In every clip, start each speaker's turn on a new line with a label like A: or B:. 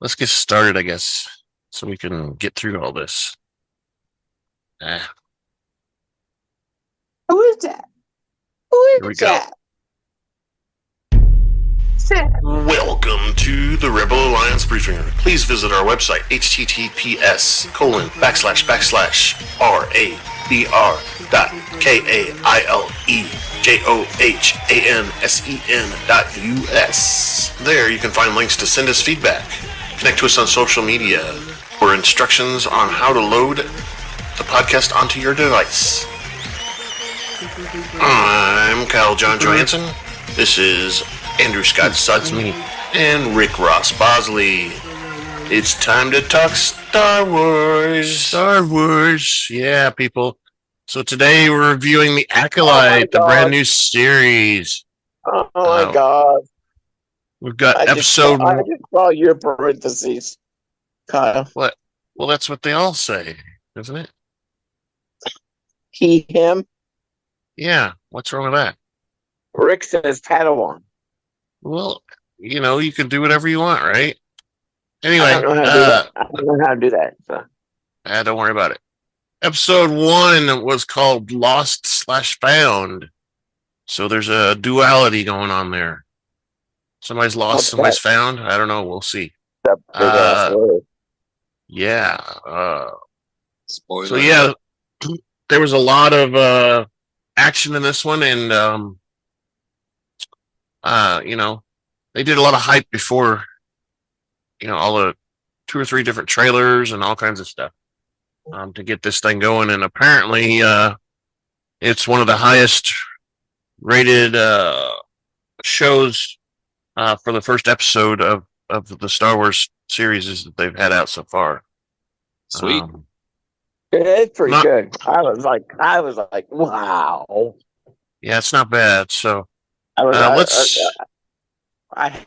A: let's get started, I guess, so we can get through all this.
B: Who is that?
A: Here we go. Welcome to the Rebel Alliance Briefing Room. Please visit our website, https://rabljohansen.us. There you can find links to send us feedback, connect to us on social media, or instructions on how to load the podcast onto your device. I'm Kyle John Johansson. This is Andrew Scott Sudsme and Rick Ross Bosley. It's time to talk Star Wars. Star Wars. Yeah, people. So today we're reviewing the Acolyte, the brand new series.
B: Oh my God.
A: We've got episode...
B: I just saw your parentheses, Kyle.
A: What? Well, that's what they all say, isn't it?
B: He, him.
A: Yeah. What's wrong with that?
B: Rick says Padawan.
A: Well, you know, you can do whatever you want, right? Anyway,
B: I don't know how to do that. So.
A: Don't worry about it. Episode 1 was called Lost/Found. So there's a duality going on there. Somebody's lost, somebody's found. I don't know. We'll see. Yeah.
C: Spoiler.
A: So yeah, there was a lot of action in this one, and you know, they did a lot of hype before, you know, all the 2 or 3 different trailers and all kinds of stuff to get this thing going. And apparently, it's one of the highest rated shows for the first episode of the Star Wars series that they've had out so far.
C: Sweet.
B: It's pretty good. I was like, wow.
A: Yeah, it's not bad. So I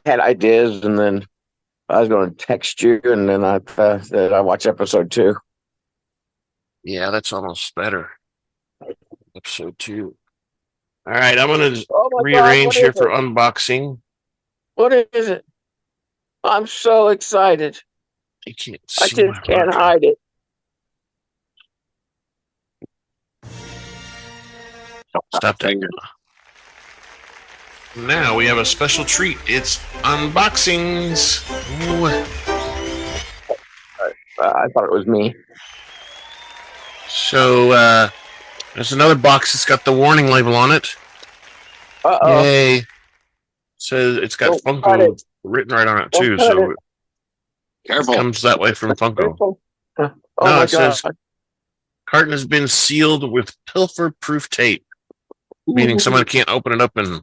B: had ideas, and then I was going to text you, and then I watched episode 2.
A: Yeah, that's almost better. Episode 2. All right, I'm going to rearrange here for unboxing.
B: What is it? I'm so excited.
A: You can't see.
B: I just can't hide it.
A: Stop that. Now we have a special treat. It's unboxings.
B: I thought it was me.
A: So there's another box that's got the warning label on it.
B: Uh-oh.
A: Yay. Says it's got Funko written right on it too. So
C: Careful.
A: It comes that way from Funko.
B: Oh
A: no, it says carton has been sealed with pilfer-proof tape, meaning someone can't open it up and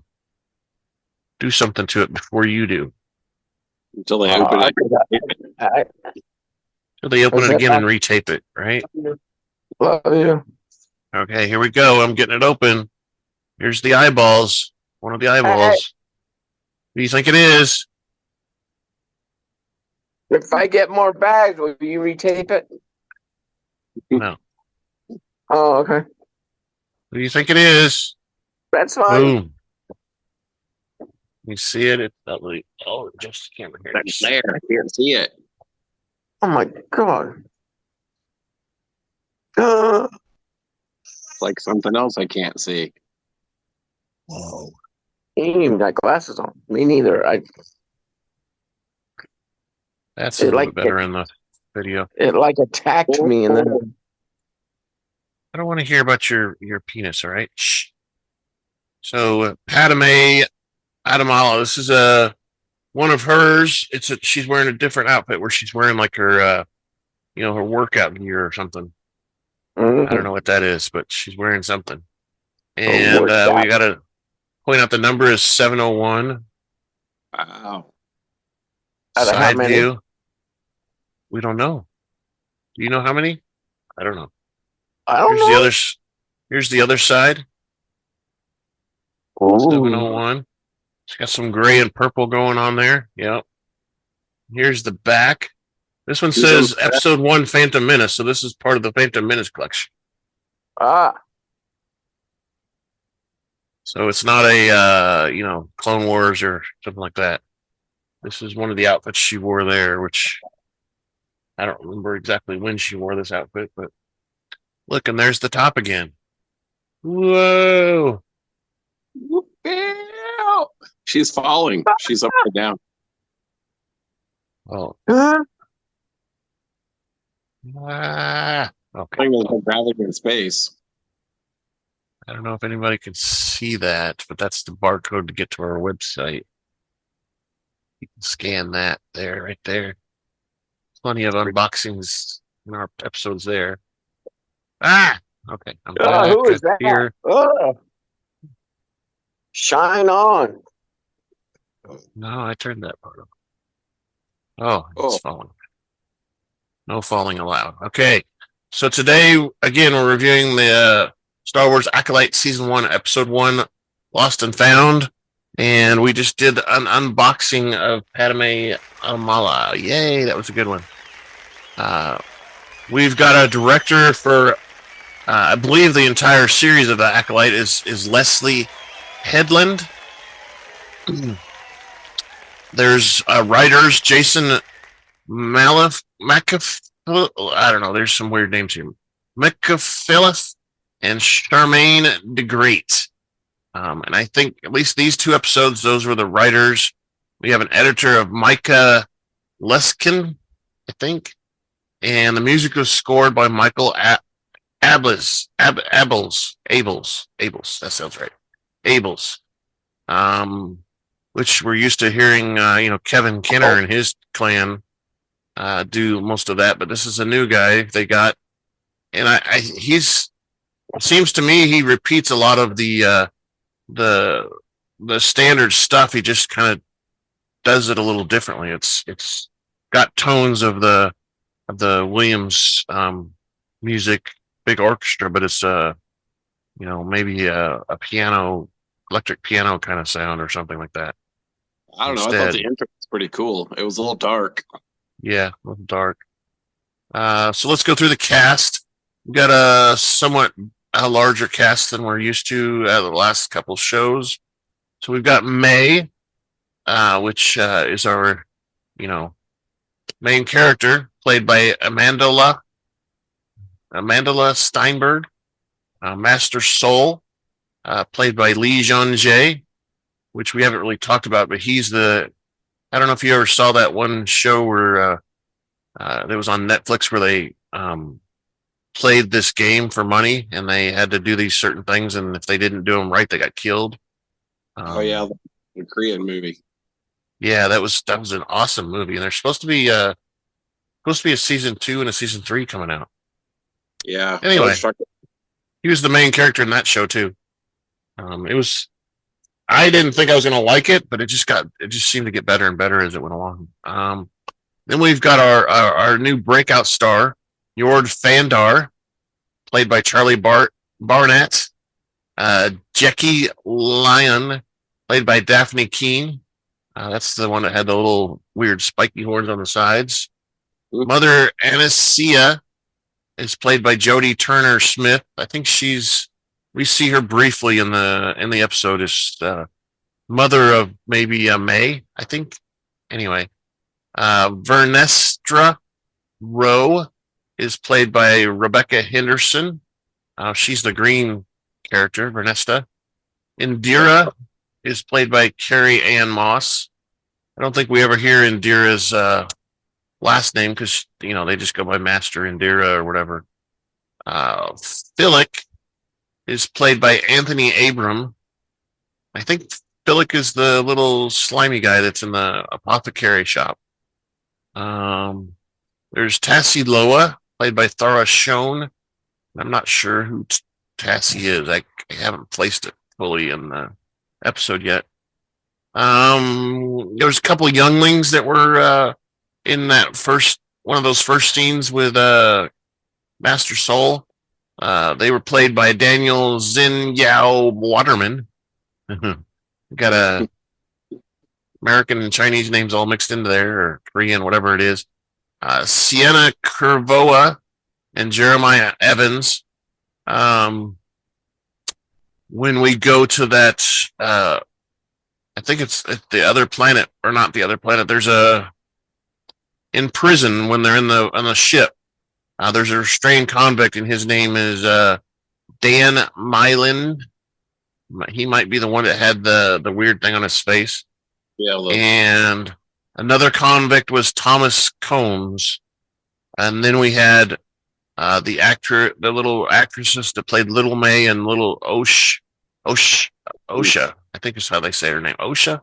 A: do something to it before you do.
C: Until they open it.
A: Until they open it again and retape it, right?
B: Love you.
A: Okay, here we go. I'm getting it open. Here's the eyeballs. One of the eyeballs. What do you think it is?
B: If I get more bags, will you retape it?
A: No.
B: Oh, okay.
A: What do you think it is?
B: That's fine.
A: Boom. You see it? It's lovely. Oh, just the camera here.
C: It's there. I can't see it.
B: Oh my God.
C: It's like something else I can't see.
B: Whoa. He ain't even got glasses on. Me neither.
A: That's a little bit better in the video.
B: It like attacked me, and then
A: I don't want to hear about your penis, all right? Shh. So Padme Amandala, this is one of hers. She's wearing a different outfit where she's wearing like her her workout gear or something.
B: Mm-hmm.
A: I don't know what that is, but she's wearing something. And we got to point out the number is 701.
C: Wow.
A: Side view. We don't know. Do you know how many? I don't know.
B: I don't know.
A: Here's the other side.
B: Ooh.
A: 701. It's got some gray and purple going on there. Yep. Here's the back. This one says Episode 1 Phantom Menace, so this is part of the Phantom Menace collection.
B: Ah.
A: So it's not a Clone Wars or something like that. This is one of the outfits she wore there, which I don't remember exactly when she wore this outfit, but look, and there's the top again. Whoa!
C: Whoop-ew. She's falling. She's upside down.
A: Oh,
B: Huh?
A: okay.
C: Playing with no gravity in space.
A: I don't know if anybody can see that, but that's the barcode to get to our website. You can scan that there, right there. Plenty of unboxings in our episodes there. Okay. I'm back
B: Who is that?
A: here.
B: Shine on.
A: No, I turned that part off. Oh, it's
C: Oh.
A: falling. No falling allowed. Okay. So today, again, we're reviewing the Star Wars Acolyte Season 1, Episode 1, Lost and Found. And we just did an unboxing of Padme Amandala. Yay, that was a good one. We've got a director for, I believe the entire series of the Acolyte is Leslye Headland. There's writers, Jason Micallef, I don't know, there's some weird names here. Micallef and Charmaine Degrate. And I think at least these two episodes, those were the writers. We have an editor of Miikka Leskinen, I think. And the music was scored by Michael Abels. That sounds right. Abels. Which we're used to hearing, Kevin Kenner and his clan do most of that. But this is a new guy they got. And it seems to me he repeats a lot of the standard stuff. He just kind of does it a little differently. It's got tones of the Williams music, big orchestra, but it's maybe a piano, electric piano kind of sound or something like that.
C: I don't know. I thought the intro was pretty cool. It was a little dark.
A: Yeah, a little dark. So let's go through the cast. We've got a somewhat larger cast than we're used to the last couple shows. So we've got May, which is our, main character, played by Amandala Stenberg. Master Soul, played by Jung-Jae, which we haven't really talked about, but he's I don't know if you ever saw that one show where that was on Netflix where they played this game for money and they had to do these certain things, and if they didn't do them right, they got killed.
C: Oh yeah, the Korean movie.
A: Yeah, that was an awesome movie, and there's supposed to be a season 2 and a season 3 coming out.
C: Yeah.
A: Anyway, he was the main character in that show too. I didn't think I was going to like it, but it just seemed to get better and better as it went along. Then we've got our new breakout star, Yord Fandar, played by Charlie Barnett. Jecki Lion, played by Dafne Keen. That's the one that had the little weird spiky horns on the sides. Mother Aniseya is played by Jodie Turner Smith. I think we see her briefly in the episode as mother of maybe May, I think. Anyway, Vernestra Rwoh is played by Rebecca Henderson. She's the green character, Vernestra. Indara is played by Carrie-Ann Moss. I don't think we ever hear Indira's last name because they just go by Master Indira or whatever. Fillik is played by Anthony Abram. I think Fillik is the little slimy guy that's in the apothecary shop. There's Tasi Lowa, played by Thara Shone. I'm not sure who Tasi is. I haven't placed it fully in the episode yet. There was a couple of younglings that were in that one of those first scenes with Master Soul. They were played by Daniel Zin-Yao Waterman. Got a American and Chinese names all mixed into there, or Korean, whatever it is. Sienna Khiroya and Jeremiah Evans. When we go to that I think it's the other planet, or not the other planet. There's a in prison when they're on the ship. There's a restrained convict, and his name is Dan Mylan. He might be the one that had the weird thing on his face.
C: Yeah, look.
A: And another convict was Thomas Combs, and then we had the little actresses that played Little May and Little Osha, I think is how they say her name, Osha.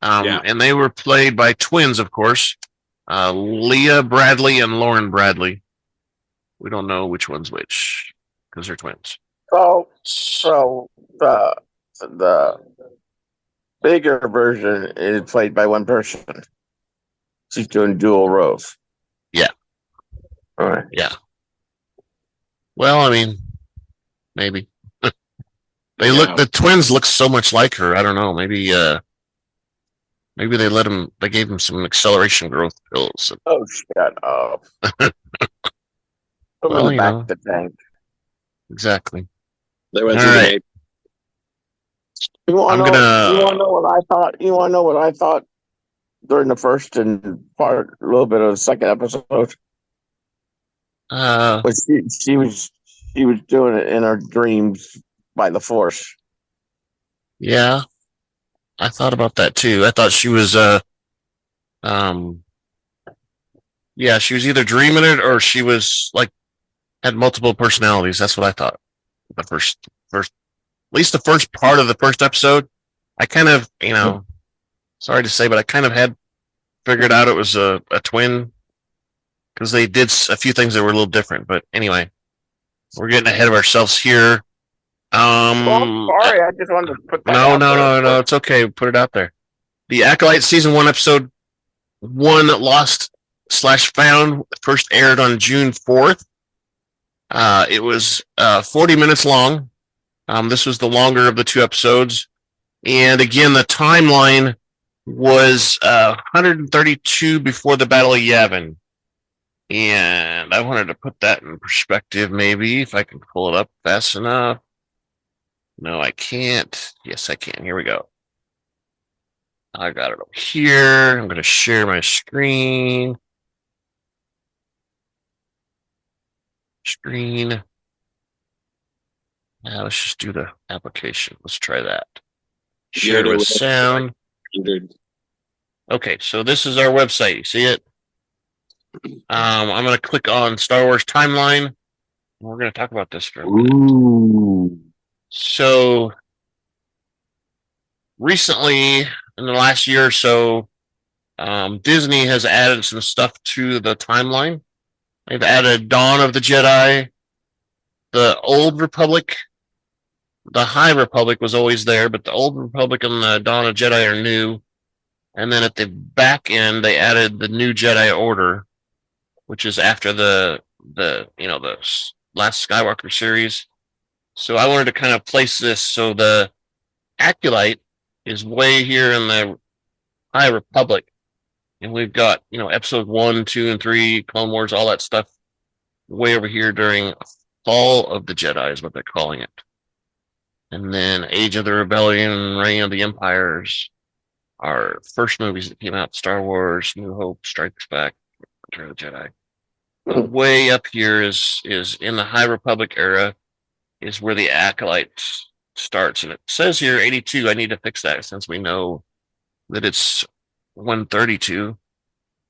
A: And they were played by twins, of course, Leah Bradley and Lauren Bradley. We don't know which one's which because they're twins.
B: So the bigger version is played by one person. She's doing dual roles.
A: Yeah.
B: All right.
A: Yeah. Well, I mean, maybe the twins look so much like her. I don't know. Maybe they gave them some acceleration growth pills.
B: Oh, shut up. Put them in the back of the tank.
A: Exactly.
C: They went
A: All
C: through
A: right.
B: You want to know what I thought? You want to know what I thought during the first and a little bit of the second episode? But she was doing it in her dreams by the Force.
A: Yeah, I thought about that too. I thought she was she was either dreaming it or she was like had multiple personalities. That's what I thought. The first at least the first part of the first episode, I kind of, sorry to say, but I kind of had figured out it was a twin because they did a few things that were a little different. But anyway, we're getting ahead of ourselves here.
B: Sorry, I just wanted to put that
A: No, it's okay. Put it out there. The Acolyte season 1 episode 1 Lost/Found first aired on June 4th. It was 40 minutes long. This was the longer of the 2 episodes. And again, the timeline was 132 before the Battle of Yavin. And I wanted to put that in perspective, maybe, if I can pull it up fast enough. No, I can't. Yes, I can. Here we go. I got it over here. I'm going to share my screen. Let's just do the application. Let's try that. Share with sound. Okay, so this is our website. You see it? I'm going to click on Star Wars Timeline. We're going to talk about this for a minute.
B: Ooh.
A: So, recently, in the last year or so, Disney has added some stuff to the timeline. They've added Dawn of the Jedi, the Old Republic. The High Republic was always there, but the Old Republic and the Dawn of Jedi are new. And then at the back end, they added the New Jedi Order, which is after the last Skywalker series. So I wanted to kind of place this so the Acolyte is way here in the High Republic, and we've got episode 1, 2, and 3, Clone Wars, all that stuff, way over here during Fall of the Jedi is what they're calling it. And then Age of the Rebellion and Reign of the Empires are first movies that came out: Star Wars, New Hope, Strikes Back, Return of the Jedi. Way up here is in the High Republic era, is where the Acolyte starts. And it says here 82. I need to fix that since we know that it's 132.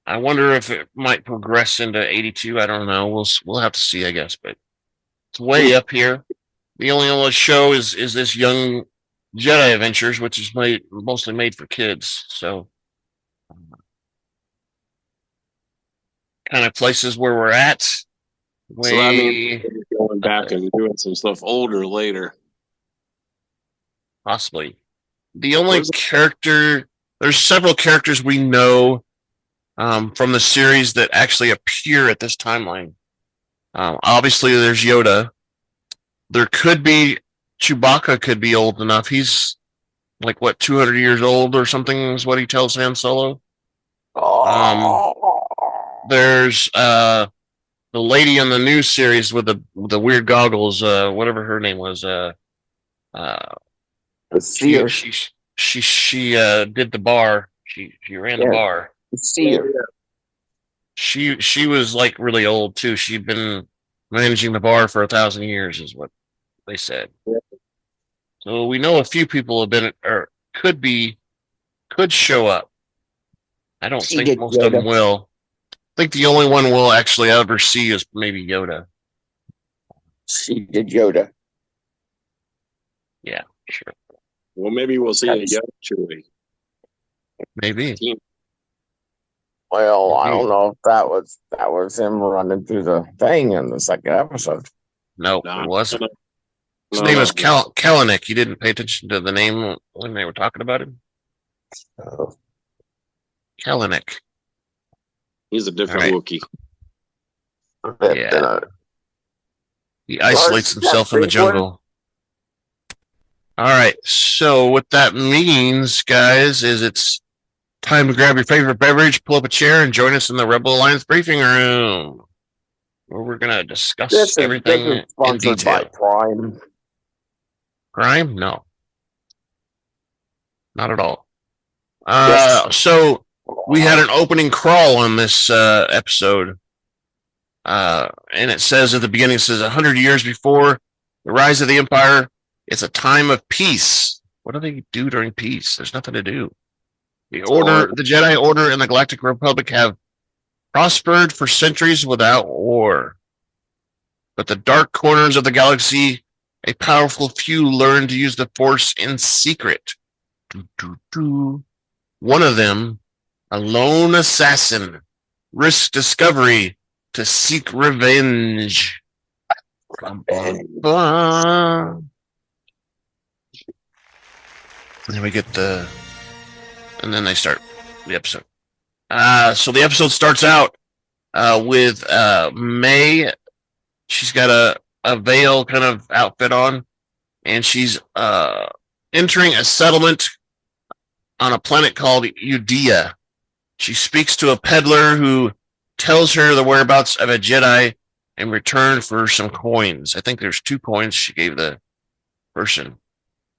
A: I wonder if it might progress into 82. I don't know. We'll have to see, I guess. But it's way up here. The only other show is this Young Jedi Adventures, which is mostly made for kids. So kind of places where we're at.
C: So that means going back and doing some stuff older later.
A: Possibly. The only character, there's several characters we know from the series that actually appear at this timeline. Obviously, there's Yoda. There could be Chewbacca. Could be old enough. He's like 200 years old or something is what he tells Han Solo. There's the lady in the new series with the weird goggles, whatever her name was.
B: The seer.
A: She she did the bar. She ran the bar.
B: See her.
A: She was like really old too. She'd been managing the bar for 1,000 years, is what they said.
C: Yeah.
A: So we know a few people have been or could show up. I don't think most of them will. I think the only one we'll actually ever see is maybe Yoda.
B: She did Yoda.
A: Yeah, sure.
C: Well, maybe we'll see a young Chewie.
A: Maybe.
B: Well, I don't know if that was him running through the thing in the second episode.
A: No, it wasn't. His name is Kalanick. You didn't pay attention to the name when they were talking about him? Kalanick.
C: He's a different Wookiee.
A: Yeah. He isolates himself in the jungle. All right. So what that means, guys, is it's time to grab your favorite beverage, pull up a chair, and join us in the Rebel Alliance briefing room, where we're going to discuss everything in detail.
B: By Prime.
A: Prime? No. Not at all. So we had an opening crawl on this episode. And it says at the beginning, it says 100 years before the rise of the Empire, it's a time of peace. What do they do during peace? There's nothing to do. The Jedi Order, and the Galactic Republic have prospered for centuries without war. But the dark corners of the galaxy, a powerful few learn to use the Force in secret. One of them, a lone assassin, risks discovery to seek revenge. And then we get and then they start the episode. So the episode starts out with May. She's got a veil kind of outfit on, and she's entering a settlement on a planet called Udea. She speaks to a peddler who tells her the whereabouts of a Jedi in return for some coins. I think there's 2 coins she gave the person.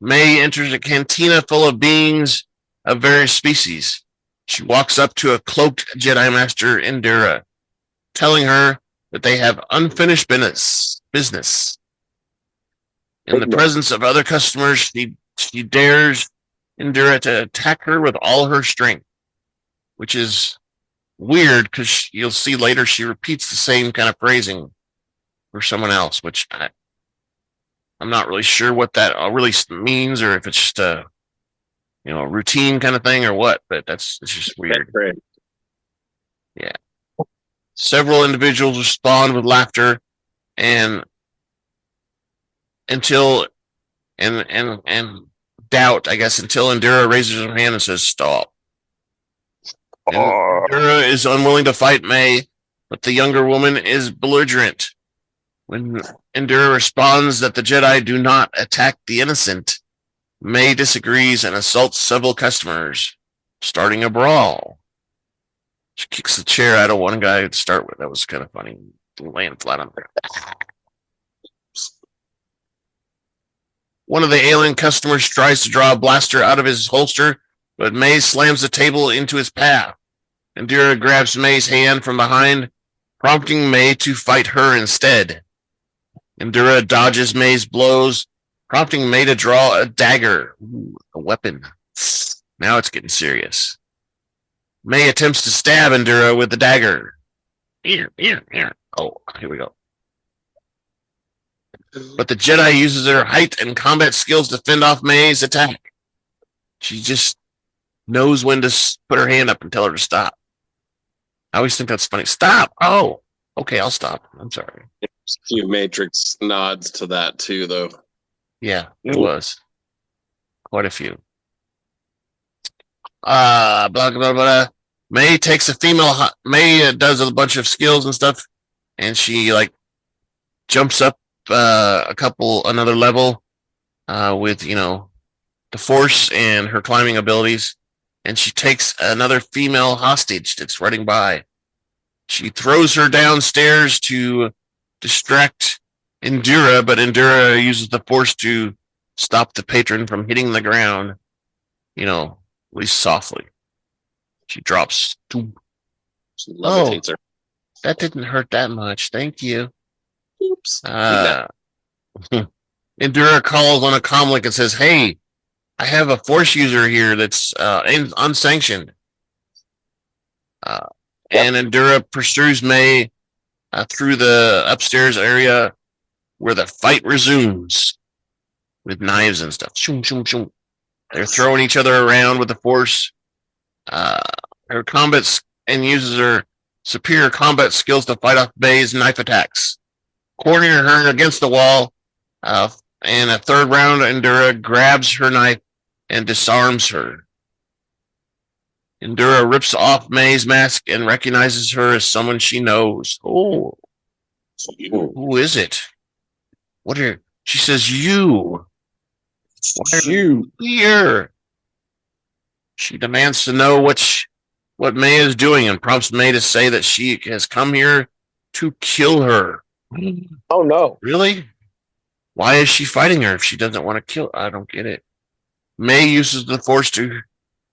A: May enters a cantina full of beings of various species. She walks up to a cloaked Jedi Master, Indara, telling her that they have unfinished business. In the presence of other customers, she dares Indara to attack her with all her strength, which is weird because you'll see later she repeats the same kind of phrasing for someone else, which I'm not really sure what that really means, or if it's just a routine kind of thing or what. But it's just weird. Yeah. Several individuals respond with laughter and doubt, I guess, until Indira raises her hand and says, "Stop." Indira is unwilling to fight May, but the younger woman is belligerent. When Indira responds that the Jedi do not attack the innocent, May disagrees and assaults several customers, starting a brawl. She kicks the chair out of one guy to start with. That was kind of funny. Laying flat on there. One of the alien customers tries to draw a blaster out of his holster, but May slams the table into his path. Indira grabs May's hand from behind, prompting May to fight her instead. Indira dodges May's blows, prompting May to draw a dagger. Ooh, a weapon. Now it's getting serious. May attempts to stab Indira with the dagger. Here. Oh, here we go. But the Jedi uses her height and combat skills to fend off May's attack. She just knows when to put her hand up and tell her to stop. I always think that's funny. Stop! Oh, okay, I'll stop. I'm sorry.
C: A few Matrix nods to that too, though.
A: Yeah, it was. Quite a few. Blah, blah, blah. May takes a female... May does a bunch of skills and stuff, and she, jumps up another level with, the Force and her climbing abilities, and she takes another female hostage that's running by. She throws her downstairs to distract Indira, but Indira uses the Force to stop the patron from hitting the ground. at least softly. She drops.
C: She levitates her.
A: That didn't hurt that much. Thank you.
C: Oops.
A: Indara calls on a comlink and says, "Hey, I have a force user here that's unsanctioned." And Indara pursues May through the upstairs area where the fight resumes with knives and stuff. Shoom, shoom, shoom. They're throwing each other around with the force. Her combat and uses her superior combat skills to fight off May's knife attacks, cornering her against the wall. And a third round, Indara grabs her knife and disarms her. Indara rips off May's mask and recognizes her as someone she knows. Oh, who is it? She says, "You. Why are you here?" She demands to know what May is doing and prompts May to say that she has come here to kill her.
B: Oh no!
A: Really? Why is she fighting her if she doesn't want to kill? I don't get it. May uses the force to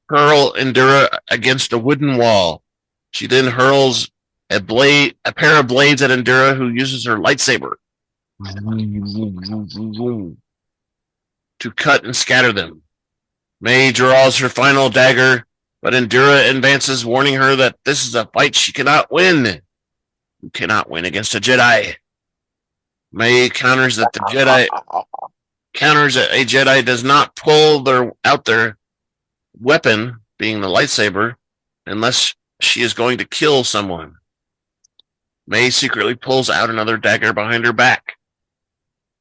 A: hurl Indara against a wooden wall. She then hurls a pair of blades at Indara, who uses her lightsaber to cut and scatter them. May draws her final dagger, but Indara advances, warning her that this is a fight she cannot win. You cannot win against a Jedi. May counters that a Jedi does not pull out their weapon, being the lightsaber, unless she is going to kill someone. May secretly pulls out another dagger behind her back.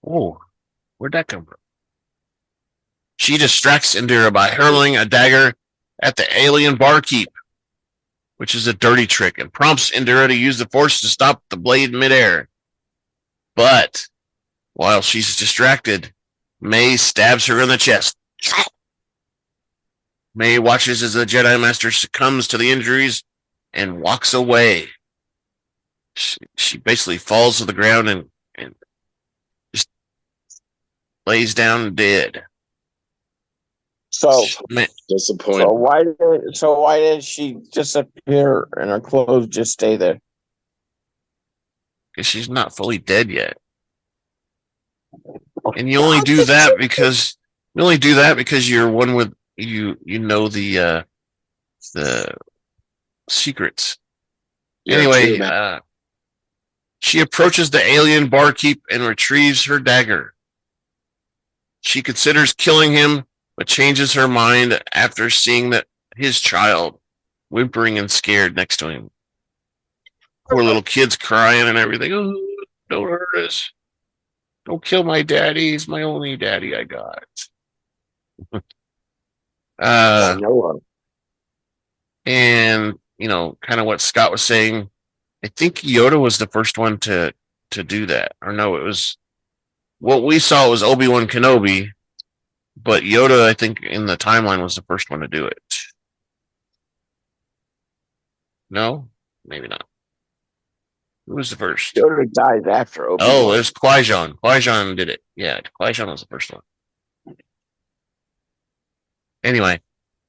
A: Oh, where'd that come from? She distracts Indara by hurling a dagger at the alien barkeep, which is a dirty trick, and prompts Indara to use the force to stop the blade midair. But while she's distracted, May stabs her in the chest. May watches as the Jedi Master succumbs to the injuries and walks away. She basically falls to the ground and just lays down dead.
B: So
C: disappointing.
B: So why did she disappear and her clothes just stay there?
A: Because she's not fully dead yet. And you only do that because you're one with you know the secrets. Anyway, she approaches the alien barkeep and retrieves her dagger. She considers killing him, but changes her mind after seeing that his child whimpering and scared next to him. Poor little kid's crying and everything. Oh, don't hurt us. Don't kill my daddy. He's my only daddy I got. And kind of what Scott was saying. I think Yoda was the first one to do that. Or no, it was what we saw was Obi-Wan Kenobi, but Yoda, I think, in the timeline was the first one to do it. No, maybe not. Who was the first?
B: Yoda died after Obi-Wan.
A: Oh, it was Qui-Gon. Qui-Gon did it. Yeah, Qui-Gon was the first one. Anyway,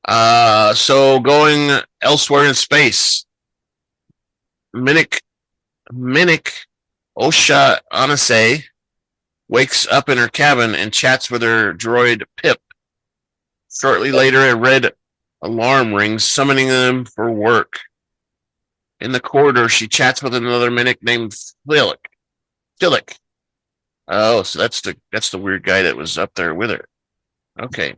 A: so going elsewhere in space, Minik Osha Aniseya wakes up in her cabin and chats with her droid Pip. Shortly later, a red alarm rings, summoning them for work. In the corridor, she chats with another Minik named Fillik. Oh, so that's the weird guy that was up there with her. Okay.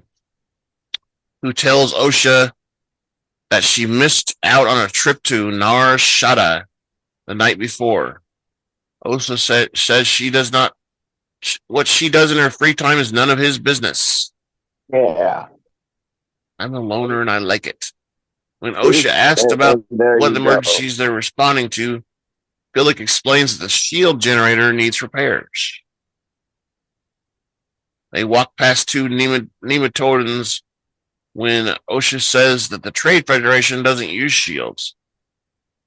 A: Who tells Osha that she missed out on a trip to Nar Shaddaa the night before. Osha says she does not. What she does in her free time is none of his business.
B: Yeah.
A: I'm a loner and I like it. When Osha asked about what emergencies they're responding to, Fillik explains that the shield generator needs repairs. They walk past two nematodons when Osha says that the Trade Federation doesn't use shields.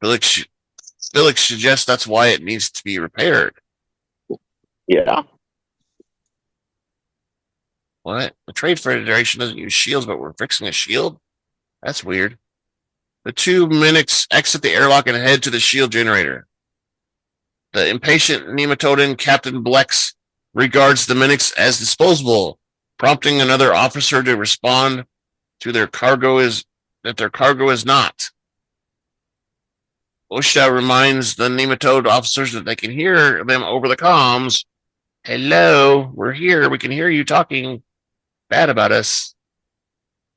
A: Fillik suggests that's why it needs to be repaired.
B: Yeah.
A: What? The Trade Federation doesn't use shields, but we're fixing a shield? That's weird. The two Minics exit the airlock and head to the shield generator. The impatient Nematodan Captain Blex regards the Minics as disposable, prompting another officer to respond to their cargo is not. Osha reminds the nematode officers that they can hear them over the comms. Hello, we're here. We can hear you talking bad about us.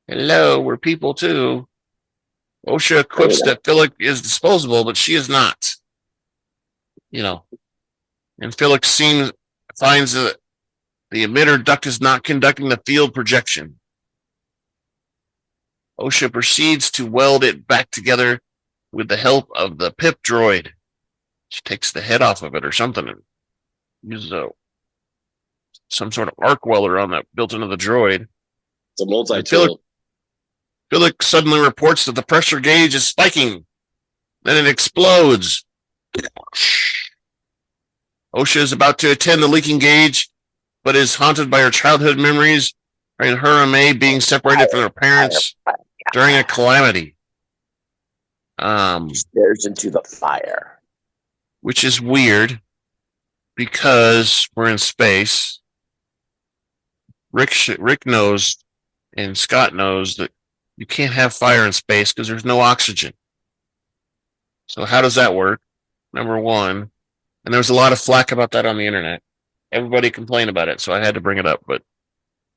A: Hello, we're people too. Osha quips that Fillik is disposable, but she is not. And Fillik finds that the emitter duct is not conducting the field projection. Osha proceeds to weld it back together with the help of the pip droid. She takes the head off of it or something and uses some sort of arc welder on that built into the droid.
C: It's a multi-tool.
A: Fillik suddenly reports that the pressure gauge is spiking. Then it explodes. Osha is about to attend the leaking gauge, but is haunted by her childhood memories and her and May being separated from their parents during a calamity.
B: Stares into the fire.
A: Which is weird because we're in space. Rick knows and Scott knows that you can't have fire in space because there's no oxygen. So how does that work? Number one. And there was a lot of flack about that on the internet. Everybody complained about it, so I had to bring it up. But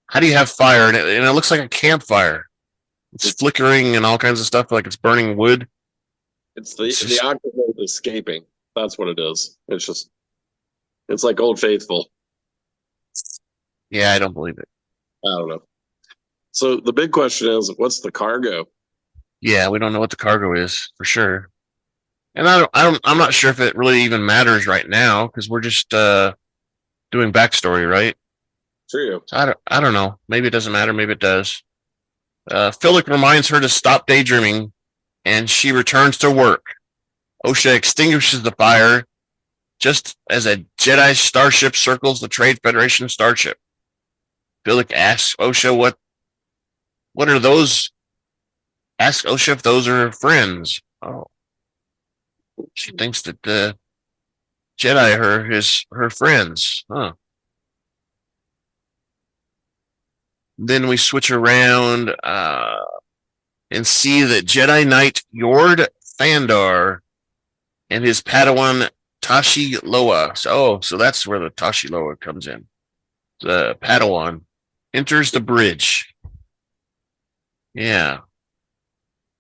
A: how do you have fire? And it looks like a campfire. It's flickering and all kinds of stuff, like it's burning wood.
C: It's the oxygen escaping. That's what it is. It's like Old Faithful.
A: Yeah, I don't believe it.
C: I don't know. So the big question is, what's the cargo?
A: Yeah, we don't know what the cargo is for sure. And I'm not sure if it really even matters right now because we're just doing backstory, right?
C: True.
A: So I don't know. Maybe it doesn't matter. Maybe it does. Fillik reminds her to stop daydreaming, and she returns to work. Osha extinguishes the fire just as a Jedi starship circles the Trade Federation starship. Fillik asks Osha what are those? Ask Osha if those are friends. Oh. She thinks that the Jedi are her friends. Huh. Then we switch around and see that Jedi Knight Yord Fandar and his Padawan Tashi Lowa. So that's where the Tashi Lowa comes in. The Padawan enters the bridge. Yeah.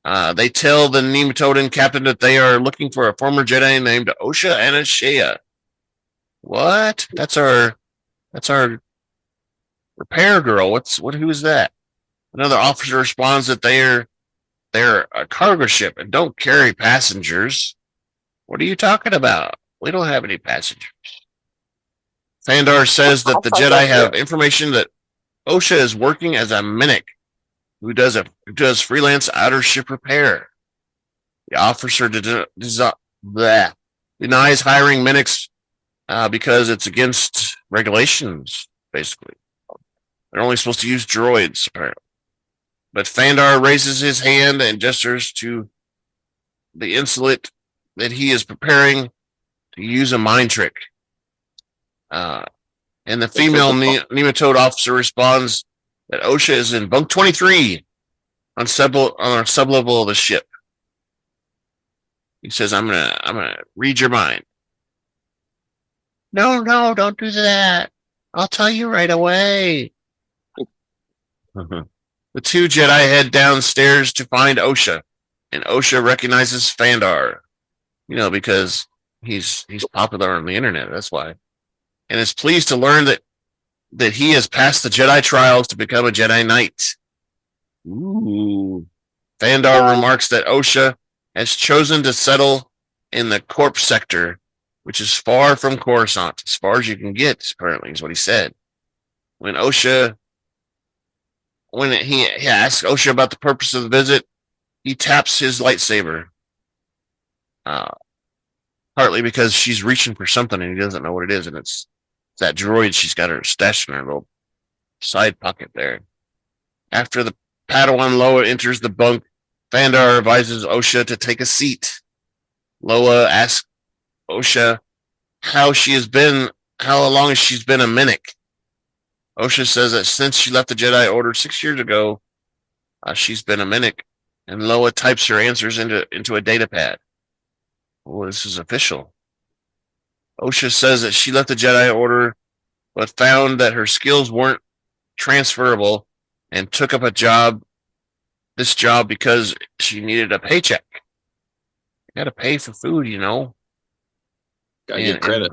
A: They tell the Nematodan captain that they are looking for a former Jedi named Osha Aniseya. What? That's our repair girl. Who is that? Another officer responds that they're a cargo ship and don't carry passengers. What are you talking about? We don't have any passengers. Fandar says that the Jedi have information that Osha is working as a Minic who does freelance outer ship repair. The officer denies hiring Minics because it's against regulations, basically. They're only supposed to use droids, apparently. But Fandar raises his hand and gestures to the insolent that he is preparing to use a mind trick. And the female nematode officer responds that Osha is in bunk 23 on our sublevel of the ship. He says, I'm gonna read your mind. No, don't do that. I'll tell you right away. The two Jedi head downstairs to find Osha, and Osha recognizes Fandar. Because he's popular on the internet, that's why. And is pleased to learn that he has passed the Jedi trials to become a Jedi Knight. Ooh. Fandar remarks that Osha has chosen to settle in the Corpse sector, which is far from Coruscant, as far as you can get, apparently, is what he said. When he asks Osha about the purpose of the visit, he taps his lightsaber. Partly because she's reaching for something and he doesn't know what it is, and it's that droid she's got her stashed in her little side pocket there. After the Padawan Lowa enters the bunk, Fandar advises Osha to take a seat. Lowa asks Osha how long she's been a Minik. Osha says that since she left the Jedi Order 6 years ago, she's been a Minik, and Lowa types her answers into a data pad. Oh, this is official. Osha says that she left the Jedi Order, but found that her skills weren't transferable and took up this job because she needed a paycheck. You gotta pay for food, you know.
C: Gotta give credit.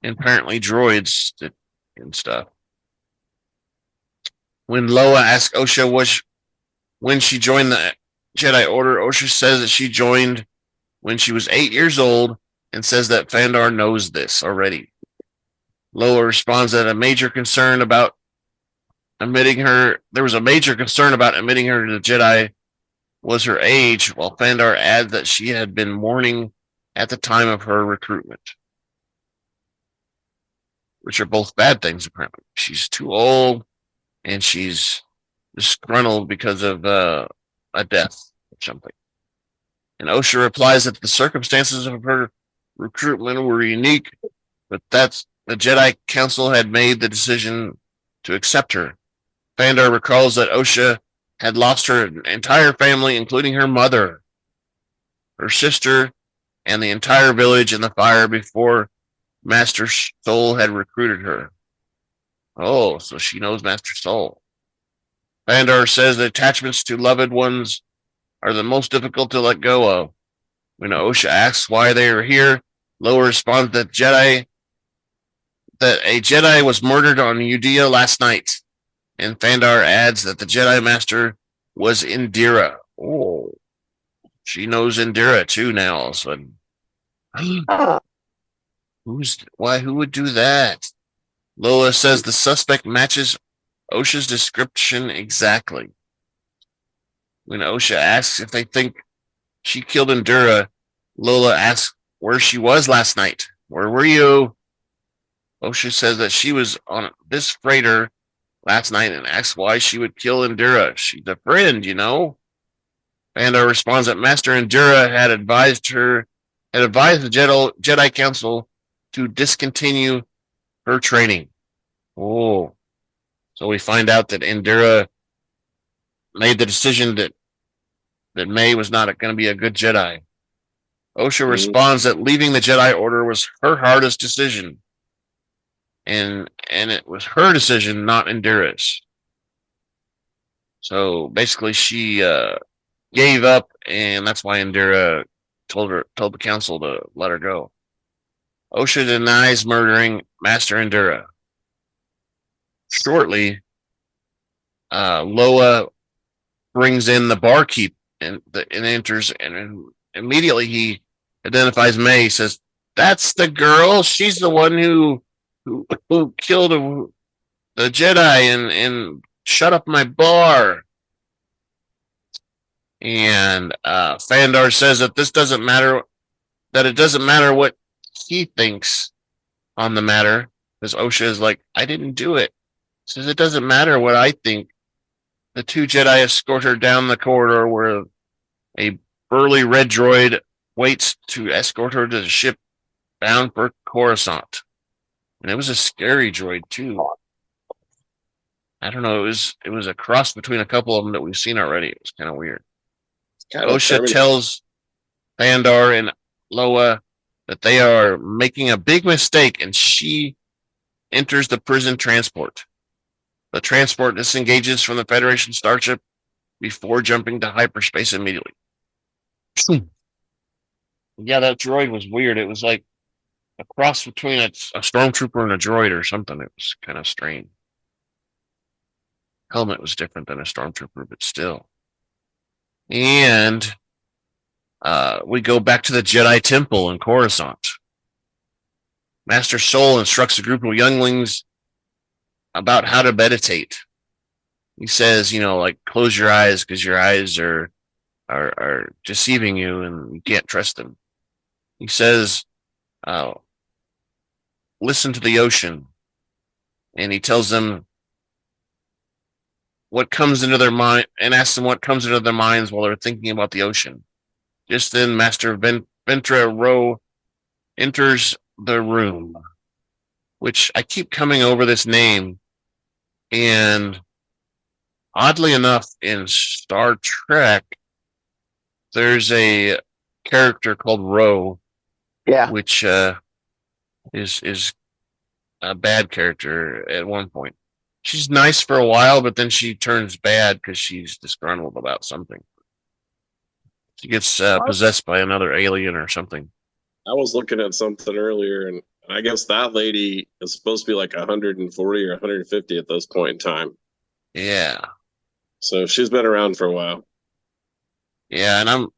A: And apparently droids and stuff. When Lowa asks Osha when she joined the Jedi Order, Osha says that she joined when she was 8 years old and says that Fandar knows this already. Lowa responds that there was a major concern about admitting her to the Jedi was her age, while Fandar adds that she had been mourning at the time of her recruitment. Which are both bad things, apparently. She's too old, and she's disgruntled because of a death or something. And Osha replies that the circumstances of her recruitment were unique, but that's the Jedi Council had made the decision to accept her. Fandar recalls that Osha had lost her entire family, including her mother, her sister, and the entire village in the fire before Master Soul had recruited her. Oh, so she knows Master Soul. Fandar says that attachments to loved ones are the most difficult to let go of. When Osha asks why they are here, Lowa responds that a Jedi was murdered on Udea last night. And Fandar adds that the Jedi Master was Indira. Oh, she knows Indira too now. All of a sudden. Who would do that? Lowa says the suspect matches Osha's description exactly. When Osha asks if they think she killed Indira, Lola asks where she was last night. Where were you? Osha says that she was on this freighter last night and asks why she would kill Indira. She's a friend, you know. Fandar responds that Master Indira had advised the Jedi Council to discontinue her training. Oh. So we find out that Indira made the decision that May was not going to be a good Jedi. Osha responds that leaving the Jedi Order was her hardest decision. And it was her decision, not Indira's. So basically she gave up, and that's why Indira told the council to let her go. Osha denies murdering Master Indira. Shortly, Lowa brings in the barkeep and enters, and immediately he identifies May. He says, "That's the girl. She's the one who killed the Jedi and shut up my bar." And Fandar says that this doesn't matter. That it doesn't matter what he thinks on the matter, because Osha is like, "I didn't do it." Says it doesn't matter what I think. The two Jedi escort her down the corridor where a burly red droid waits to escort her to the ship bound for Coruscant. And it was a scary droid too. I don't know. It was a cross between a couple of them that we've seen already. It was kind of weird. Osha tells Fandar and Lowa that they are making a big mistake, and she enters the prison transport. The transport disengages from the Federation starship before jumping to hyperspace immediately. Yeah, that droid was weird. It was like a cross between a stormtrooper and a droid or something. It was kind of strange. Helmet was different than a stormtrooper, but still. And we go back to the Jedi Temple in Coruscant. Master Soul instructs a group of younglings about how to meditate. He says, like, close your eyes because your eyes are deceiving you and you can't trust them. He says, listen to the ocean. And he tells them what comes into their mind and asks them what comes into their minds while they're thinking about the ocean. Just then, Master Ventra Rwoh enters the room, which I keep coming over this name, and oddly enough, in Star Trek, there's a character called Rwoh,
B: Yeah.
A: which is a bad character at one point. She's nice for a while, but then she turns bad because she's disgruntled about something. She gets possessed by another alien or something.
C: I was looking at something earlier, and I guess that lady is supposed to be like 140 or 150 at this point in time.
A: Yeah.
C: So she's been around for a while.
A: Yeah, and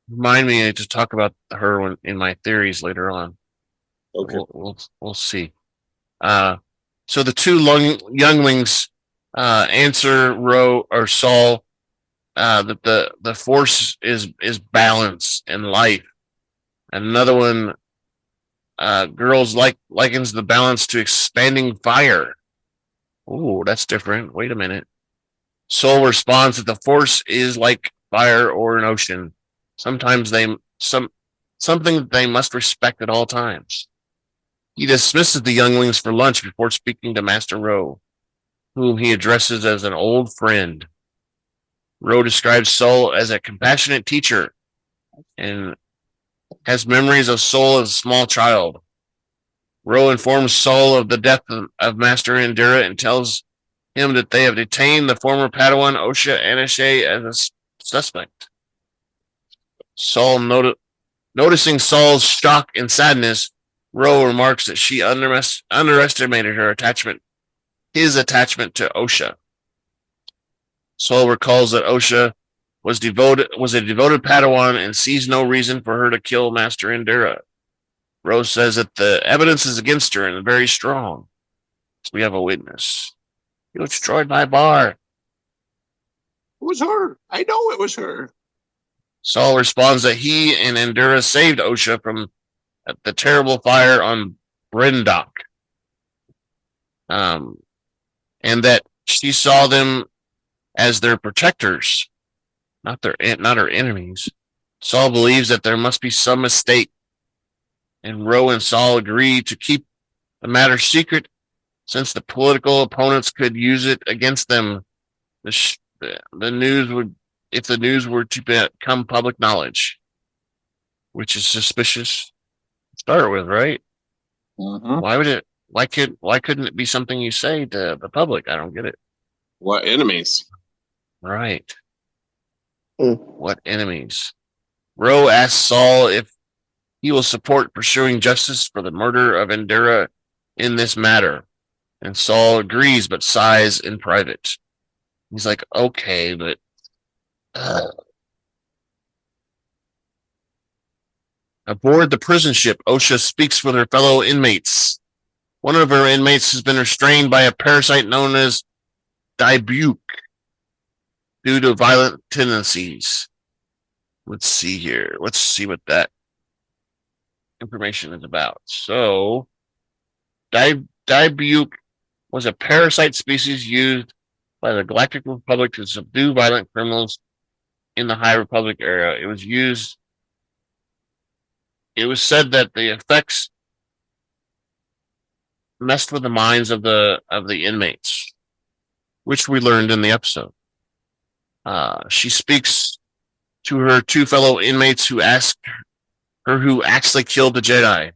A: remind me to talk about her in my theories later on.
C: Okay.
A: We'll see. So the two younglings answer Rwoh or Saul that the force is balance and life. And another one, girls likens the balance to expanding fire. Ooh, that's different. Wait a minute. Saul responds that the force is like fire or an ocean. Sometimes something that they must respect at all times. He dismisses the younglings for lunch before speaking to Master Rwoh, whom he addresses as an old friend. Rwoh describes Saul as a compassionate teacher and has memories of Saul as a small child. Rwoh informs Saul of the death of Master Indara and tells him that they have detained the former Padawan Osha Aniseya as a suspect. Saul noticing Saul's shock and sadness, Rwoh remarks that she underestimated his attachment to Osha. Saul recalls that Osha was a devoted Padawan and sees no reason for her to kill Master Indara. Rwoh says that the evidence is against her and very strong. So we have a witness. You destroyed my bar.
B: It was her. I know it was her.
A: Saul responds that he and Indara saved Osha from the terrible fire on Brindok. And that she saw them as their protectors, not her enemies. Saul believes that there must be some mistake, and Rwoh and Saul agree to keep the matter secret, since the political opponents could use it against them. The news were to become public knowledge, which is suspicious to start with, right?
B: Mm-hmm.
A: Why couldn't it be something you say to the public? I don't get it.
C: What enemies?
A: Right.
B: Mm.
A: What enemies? Rwoh asks Saul if he will support pursuing justice for the murder of Indara in this matter. And Saul agrees, but sighs in private. He's like, okay, but aboard the prison ship, Osha speaks with her fellow inmates. One of her inmates has been restrained by a parasite known as Dybuke due to violent tendencies. Let's see here. Let's see what that information is about. So, Dybuke was a parasite species used by the Galactic Republic to subdue violent criminals in the High Republic era. It was said that the effects messed with the minds of the inmates, which we learned in the episode. She speaks to her two fellow inmates who ask her who actually killed the Jedi.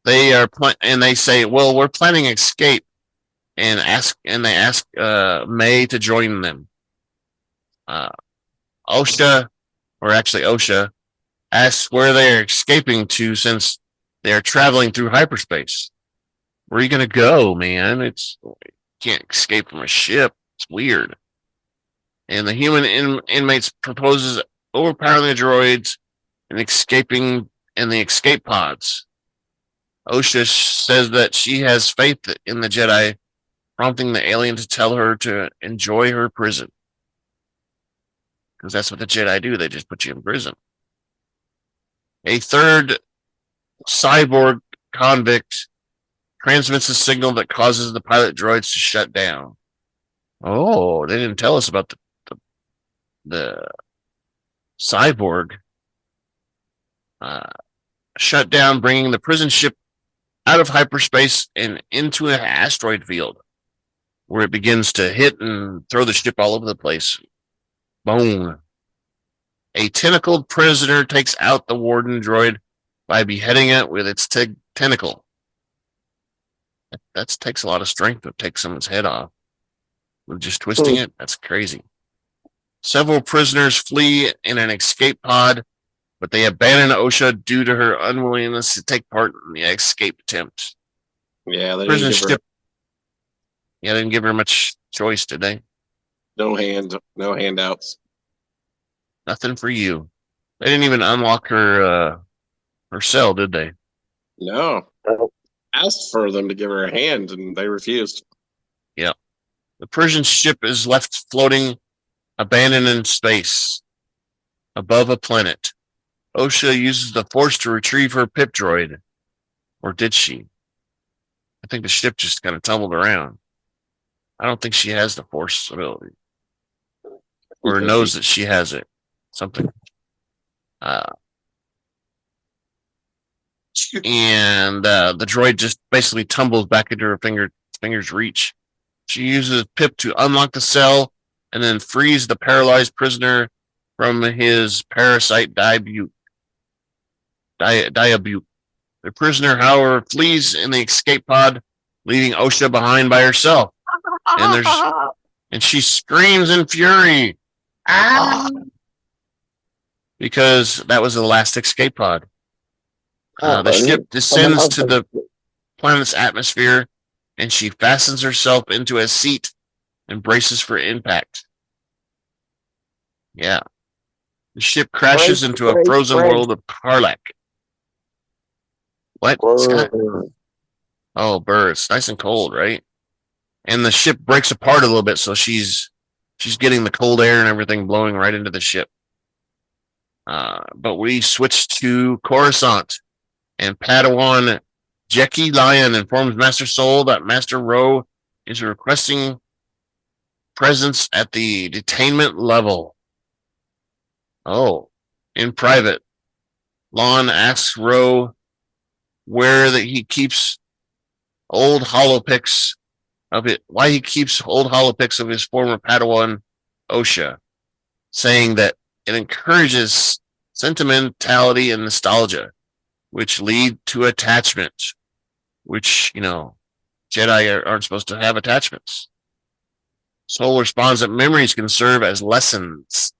A: They say, well, we're planning escape, and they ask May to join them. Osha asks where they are escaping to, since they are traveling through hyperspace. Where are you gonna go, man? You can't escape from a ship. It's weird. And the human inmates proposes overpowering the droids and escaping in the escape pods. Osha says that she has faith in the Jedi, prompting the alien to tell her to enjoy her prison. Because that's what the Jedi do. They just put you in prison. A third cyborg convict transmits a signal that causes the pilot droids to shut down. Oh, they didn't tell us about the cyborg. Shut down, bringing the prison ship out of hyperspace and into an asteroid field, where it begins to hit and throw the ship all over the place. Boom. A tentacled prisoner takes out the warden droid by beheading it with its tentacle. That takes a lot of strength to take someone's head off. With just twisting it, that's crazy. Several prisoners flee in an escape pod, but they abandon Osha due to her unwillingness to take part in the escape attempt.
C: Yeah, they
A: Prison
C: didn't give
A: ship. Yeah, they didn't give her much choice, did they?
C: no handouts.
A: Nothing for you. They didn't even unlock her cell, did they?
C: No. Asked for them to give her a hand, and they refused.
A: Yeah. The prison ship is left floating, abandoned in space, above a planet. Osha uses the Force to retrieve her pip droid. Or did she? I think the ship just kind of tumbled around. I don't think she has the Force ability. Or knows that she has it. Something. And the droid just basically tumbles back into her finger's reach. She uses Pip to unlock the cell and then frees the paralyzed prisoner from his parasite diabute. The prisoner, however, flees in the escape pod, leaving Osha behind by herself. And she screams in fury. Ah! Because that was the last escape pod. The ship descends to the planet's atmosphere, and she fastens herself into a seat and braces for impact. Yeah. The ship crashes into a frozen world of Karlak. What? Scott? Oh, Burr. It's nice and cold, right? And the ship breaks apart a little bit, so she's getting the cold air and everything blowing right into the ship. But we switch to Coruscant, and Padawan Jecki Lion informs Master Soul that Master Rwoh is requesting presence at the detainment level. Oh, in private. Lon asks Rwoh where that he keeps old holopics of it, why he keeps old holopics of his former Padawan Osha, saying that it encourages sentimentality and nostalgia, which lead to attachment, which, Jedi aren't supposed to have attachments. Soul responds that memories can serve as lessons,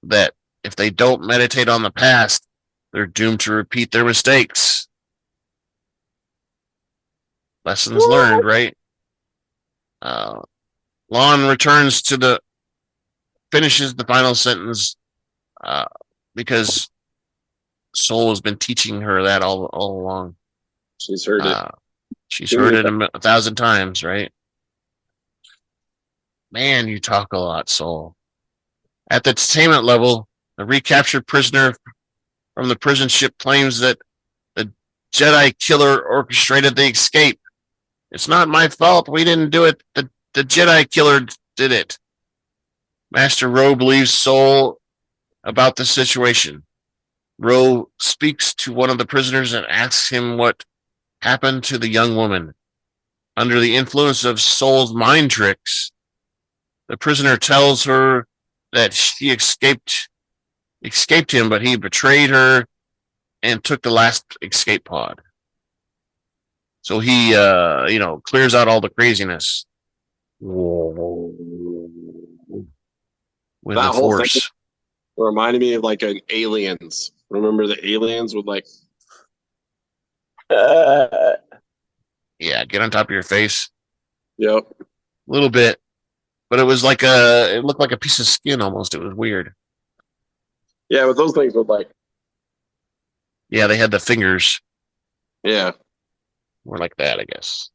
A: that if they don't meditate on the past, they're doomed to repeat their mistakes. Lessons learned, right? Lon returns to finishes the final sentence because Soul has been teaching her that all along.
C: She's heard it.
A: She's heard it 1,000 times, right? Man, you talk a lot, Soul. At the detainment level, the recaptured prisoner from the prison ship claims that the Jedi killer orchestrated the escape. It's not my fault. We didn't do it. The Jedi killer did it. Master Rwoh believes Soul about the situation. Rwoh speaks to one of the prisoners and asks him what happened to the young woman. Under the influence of Soul's mind tricks, the prisoner tells her that she escaped him, but he betrayed her and took the last escape pod. So he, clears out all the craziness with
C: that
A: the
C: whole
A: Force.
C: thing reminded me of like an Aliens. Remember the Aliens with like
A: Yeah, get on top of your face.
C: Yep.
A: A little bit. But it was like it looked like a piece of skin almost. It was weird.
C: Yeah, but those things would like.
A: Yeah, they had the fingers.
C: Yeah.
A: More like that, I guess.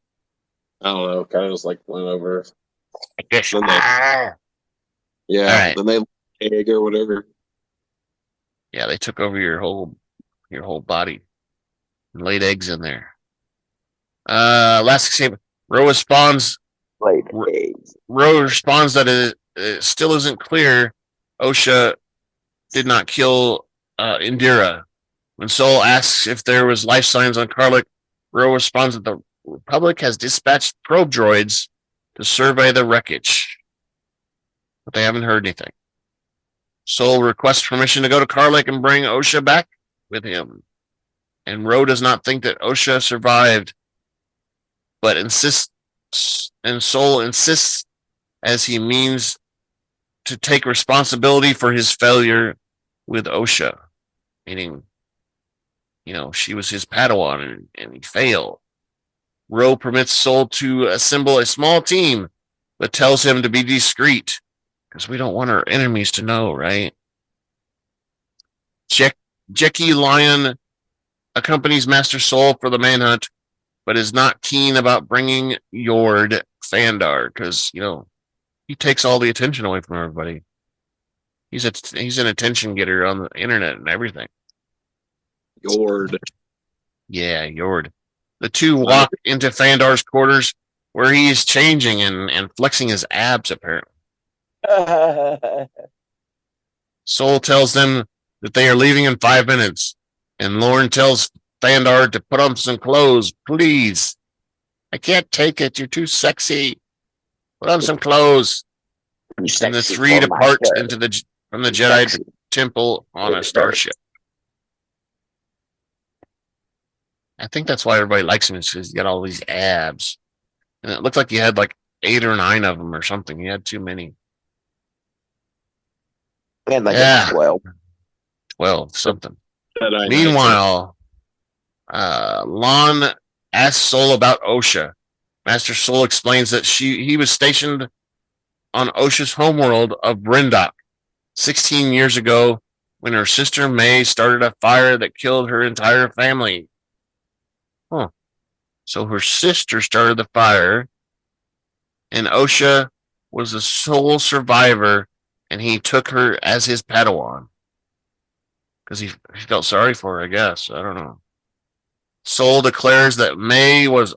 C: I don't know. Kind of just like went over.
A: I guess.
C: Then yeah.
A: Right.
C: Then they egg or whatever.
A: Yeah, they took over your whole body and laid eggs in there. Last escape. Rwoh responds.
B: Like,
A: Rwoh responds that it still isn't clear Osha did not kill Indira. When Sol asks if there was life signs on Karlik, Rwoh responds that the Republic has dispatched probe droids to survey the wreckage, but they haven't heard anything. Sol requests permission to go to Karlik and bring Osha back with him. And Rwoh does not think that Osha survived, but Sol insists as he means to take responsibility for his failure with Osha, meaning, she was his Padawan and he failed. Rwoh permits Sol to assemble a small team, but tells him to be discreet, because we don't want our enemies to know, right? Jecki Lion accompanies Master Sol for the manhunt, but is not keen about bringing Yord Fandar, because, he takes all the attention away from everybody. He's an attention getter on the internet and everything.
C: Yord.
A: Yeah, Yord. The two walk into Fandar's quarters, where he is changing and flexing his abs, apparently. Sol tells them that they are leaving in 5 minutes, and Lorne tells Fandar to put on some clothes, please. I can't take it. You're too sexy. Put on some clothes. And the three depart from the Jedi temple on a starship. I think that's why everybody likes him, is because he's got all these abs. And it looked like he had like 8 or 9 of them or something. He had too many.
B: And like 12.
A: 12, something.
C: Jedi
A: Meanwhile, Lon asks Sol about Osha. Master Sol explains that he was stationed on Osha's homeworld of Brindok 16 years ago, when her sister May started a fire that killed her entire family. Huh. So her sister started the fire, and Osha was the sole survivor, and he took her as his Padawan. Because he felt sorry for her, I guess. I don't know. Sol declares that May was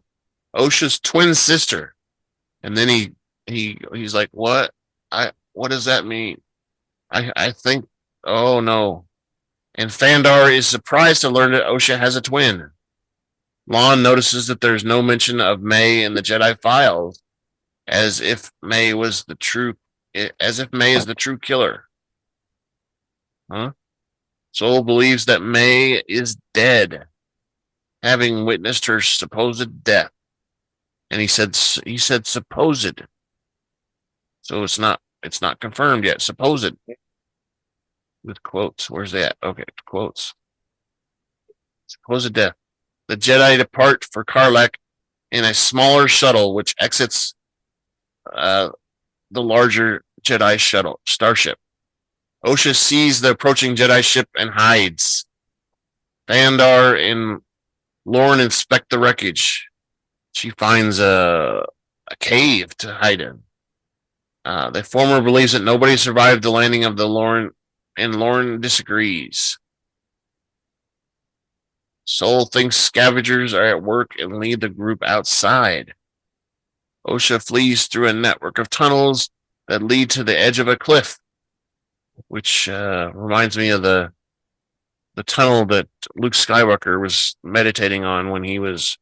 A: Osha's twin sister. And then he's like, what? What does that mean? I think, oh no. And Fandar is surprised to learn that Osha has a twin. Lon notices that there's no mention of May in the Jedi files, as if May is the true killer. Huh? Sol believes that May is dead, having witnessed her supposed death. And he said supposed. So it's not confirmed yet. Supposed. With quotes. Where's that? Okay, quotes. Supposed death. The Jedi depart for Karlak in a smaller shuttle, which exits the larger Jedi starship. Osha sees the approaching Jedi ship and hides. Fandar and Lorne inspect the wreckage. She finds a cave to hide in. The former believes that nobody survived the landing of the Lorne, and Lorne disagrees. Sol thinks scavengers are at work and lead the group outside. Osha flees through a network of tunnels that lead to the edge of a cliff, which reminds me of the tunnel that Luke Skywalker was meditating on when he was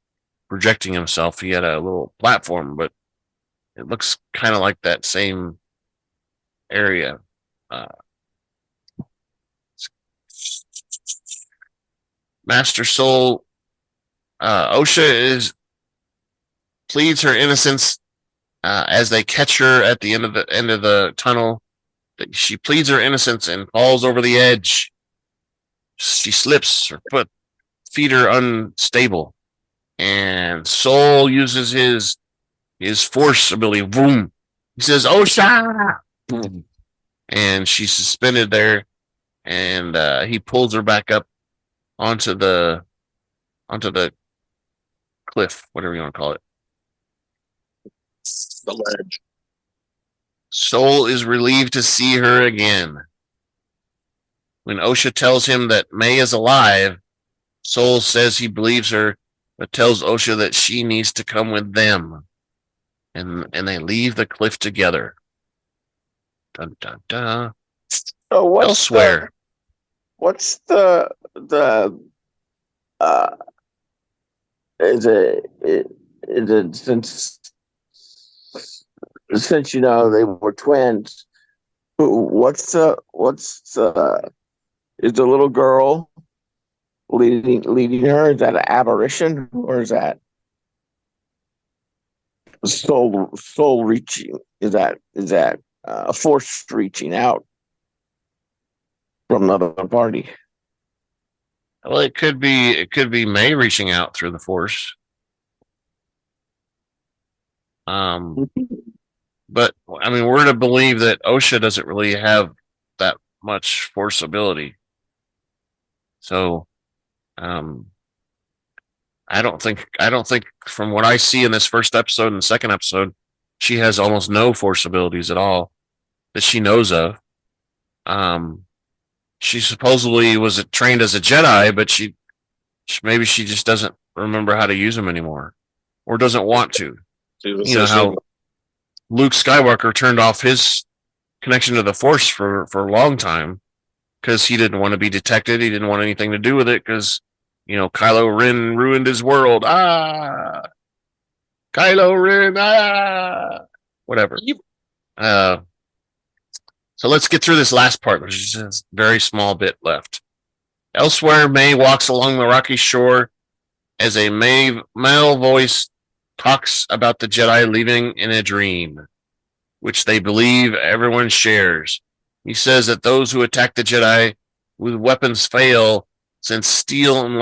A: projecting himself. He had a little platform, but it looks kind of like that same area. Master Sol, Osha pleads her innocence as they catch her at the end of the tunnel. She pleads her innocence and falls over the edge. She slips, her feet are unstable, and Sol uses his force ability. Boom! He says, "Osha!" Boom, and she's suspended there, and he pulls her back up onto the cliff, whatever you want to call it.
C: The ledge.
A: Sol is relieved to see her again. When Osha tells him that May is alive, Sol says he believes her but tells Osha that she needs to come with them. And they leave the cliff together. Dun, dun, dun.
B: So
A: Elsewhere.
B: what's the is it since you know they were twins? What's the is the little girl leading her? Is that an aberration or is that soul reaching? Is that a force reaching out from another party?
A: Well, it could be May reaching out through the force. But I mean, we're to believe that Osha doesn't really have that much force ability. So, I don't think from what I see in this first episode and second episode, she has almost no force abilities at all that she knows of. She supposedly was trained as a Jedi, but maybe she just doesn't remember how to use them anymore, or doesn't want to. You know how Luke Skywalker turned off his connection to the Force for a long time because he didn't want to be detected. He didn't want anything to do with it because, you know, Kylo Ren ruined his world. Kylo Ren. Whatever. So let's get through this last part. There's just a very small bit left. Elsewhere, May walks along the rocky shore as a male voice talks about the Jedi leaving in a dream, which they believe everyone shares. He says that those who attack the Jedi with weapons fail, since steel and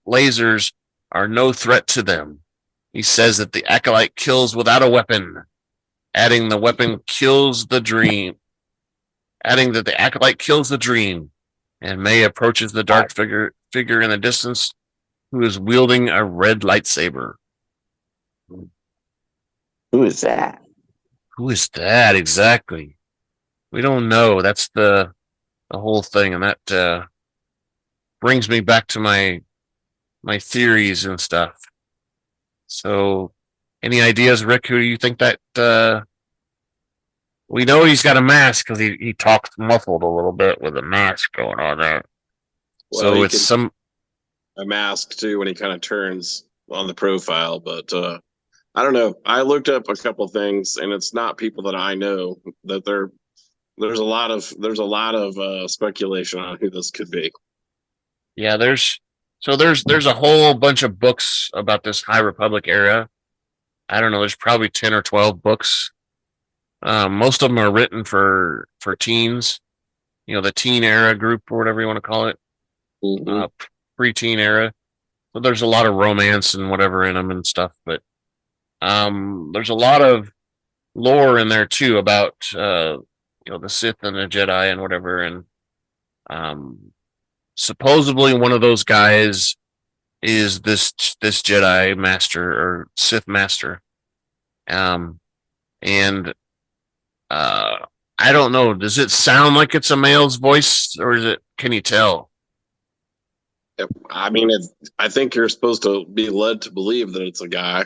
A: lasers are no threat to them. He says that the Acolyte kills without a weapon, adding the weapon kills the dream. Adding that the Acolyte kills the dream, and May approaches the dark figure in the distance who is wielding a red lightsaber.
B: Who is that?
A: Who is that exactly? We don't know. That's the whole thing, and that brings me back to my theories and stuff. So, any ideas, Rick? Who do you think that? We know he's got a mask because he talks muffled a little bit with a mask going on there. Well, so it's a
C: mask too when he kind of turns on the profile, but I don't know. I looked up a couple things, and it's not people that I know. That there's a lot of speculation on who this could be.
A: Yeah, there's a whole bunch of books about this High Republic era. I don't know. There's probably 10 or 12 books. Most of them are written for teens, you know, the teen era group or whatever you want to call it, pre-teen era. So there's a lot of romance and whatever in them and stuff, but there's a lot of lore in there too about you know, the Sith and the Jedi and whatever, and supposedly one of those guys is this Jedi master or Sith master, and I don't know. Does it sound like it's a male's voice, or is it? Can you tell?
C: I mean, I think you're supposed to be led to believe that it's a guy,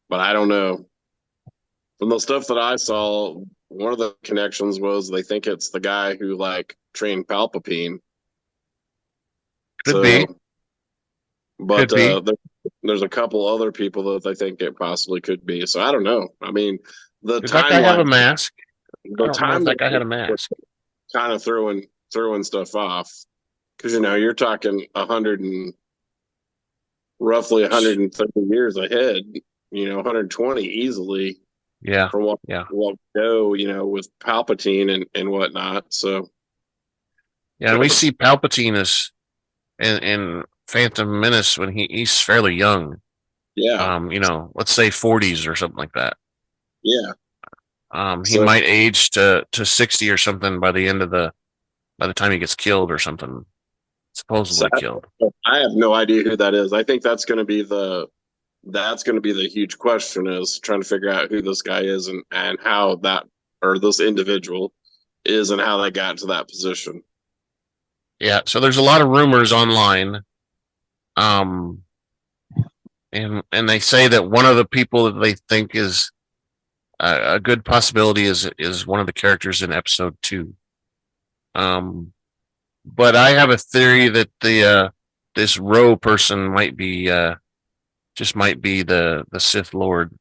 C: but I don't know. From the stuff that I saw, one of the connections was they think it's the guy who like trained Palpatine.
A: Could be.
C: But there's a couple other people that they think it possibly could be. So I don't know. I mean, the
A: timeline. That guy have a mask?
C: The time
A: that guy had a mask.
C: Kind of throwing stuff off, because you know you're talking roughly 130 years ahead. You know, 120 easily.
A: Yeah.
C: From what we know, you know, with Palpatine and whatnot. So.
A: Yeah, and we see Palpatine as in Phantom Menace when he's fairly young.
C: Yeah.
A: You know, let's say 40s or something like that.
C: Yeah.
A: He might age to 60 or something by the time he gets killed or something. Supposedly killed.
C: I have no idea who that is. I think that's going to be the huge question, is trying to figure out who this guy is and how that, or this individual is, and how they got to that position.
A: Yeah, so there's a lot of rumors online. and they say that one of the people that they think is a good possibility is one of the characters in episode 2. But I have a theory that this Rwoh person might be might be the Sith Lord,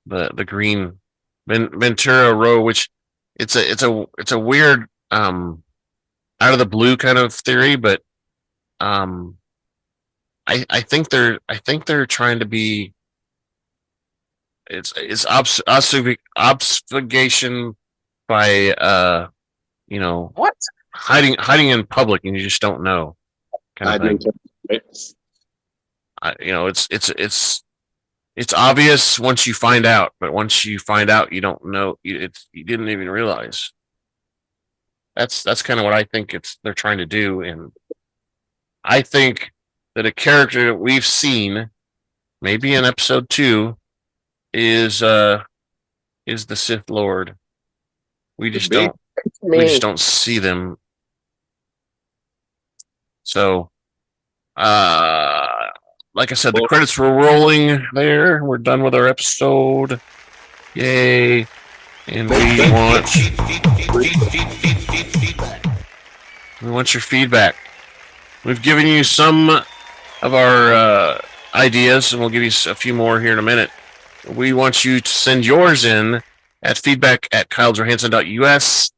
A: the green Ventura Rwoh, which it's a weird out of the blue kind of theory, but I think they're trying to be it's obfuscation by
B: What?
A: hiding in public and you just don't know kind of thing. It's obvious once you find out, but once you find out, you don't know. You didn't even realize. That's kind of what I think they're trying to do, and I think that a character that we've seen, maybe in episode 2, is the Sith Lord. We just don't see them. So, like I said, the credits were rolling there. We're done with our episode. Yay. And we want your feedback. We've given you some of our ideas, and we'll give you a few more here in a minute. We want you to send yours in at feedback@kylesjohansson.us.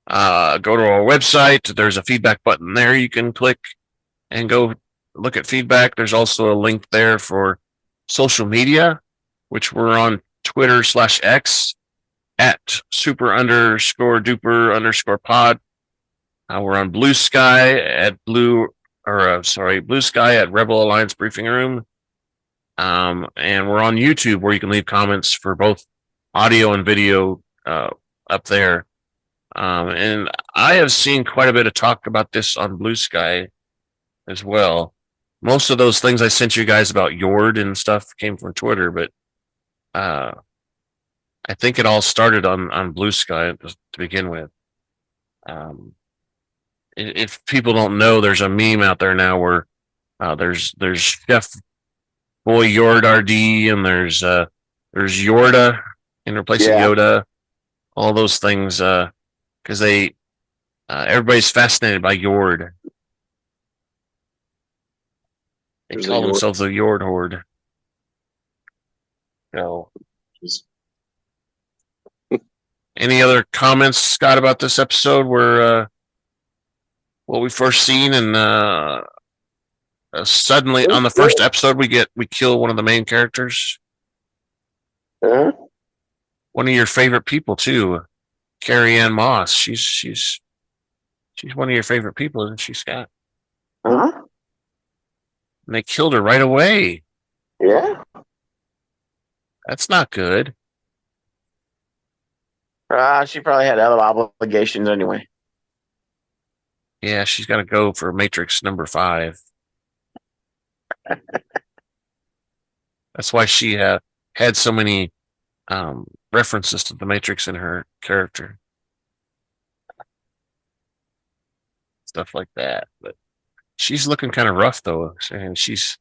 A: Go to our website. There's a feedback button there. You can click and go look at feedback. There's also a link there for social media, which we're on Twitter/X at super_duper_pod. We're on Blue Sky at Blue Sky at Rebel Alliance Briefing Room. And we're on YouTube where you can leave comments for both audio and video up there. And I have seen quite a bit of talk about this on Blue Sky as well. Most of those things I sent you guys about Yord and stuff came from Twitter, but I think it all started on Blue Sky to begin with. If people don't know, there's a meme out there now where there's Chef Boy Yord RD and there's Yorda in replacing Yoda. All those things because everybody's fascinated by Yord. They call themselves the Yord Horde. So, any other comments, Scott, about this episode? Where what we first seen, and suddenly on the first episode we kill one of the main characters.
B: Huh?
A: One of your favorite people too, Carrie-Ann Moss. She's one of your favorite people, isn't she, Scott?
B: Huh?
A: And they killed her right away.
B: Yeah.
A: That's not good.
B: She probably had other obligations anyway.
A: Yeah, she's got to go for Matrix number 5. That's why she had so many references to the Matrix in her character. Stuff like that. But she's looking kind of rough, though. And she's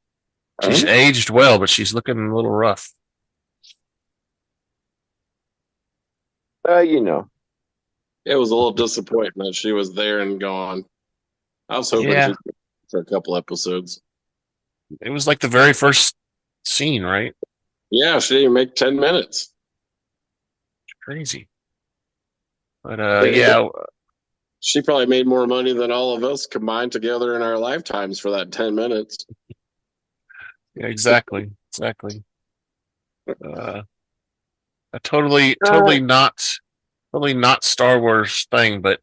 A: aged well, but she's looking a little rough.
B: You know.
C: It was a little disappointment. She was there and gone. I was hoping she'd for a couple episodes.
A: It was like the very first scene, right?
C: Yeah, she didn't make 10 minutes.
A: It's crazy. But yeah.
C: She probably made more money than all of us combined together in our lifetimes for that 10 minutes.
A: Yeah, exactly. A totally not Star Wars thing, but